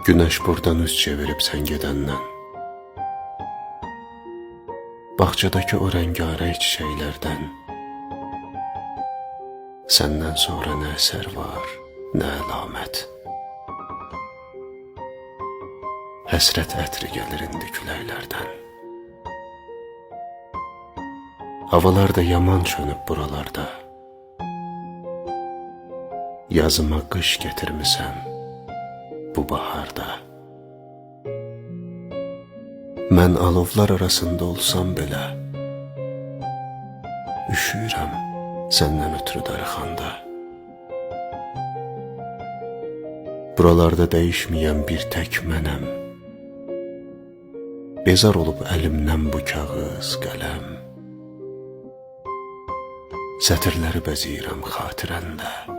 Güneş buradan üz çevirib sən gedəndən, bağçadakı o rəngarəng çiçəklərdən, səndən sonra nə əsər var, nə əlamət. Həsrət ətri gəlir indi küləklərdən. Havalar da yaman çönüb buralarda. Yazıma qış getirmisən bu baharda. Mən alovlar arasında olsam belə, üşüyürəm səndən ötürü darıxanda. Buralarda dəyişməyən bir tək mənəm. Bezar olub əlimdən bu kağız, qələm. Sətirləri bəzəyirəm xatirəndə.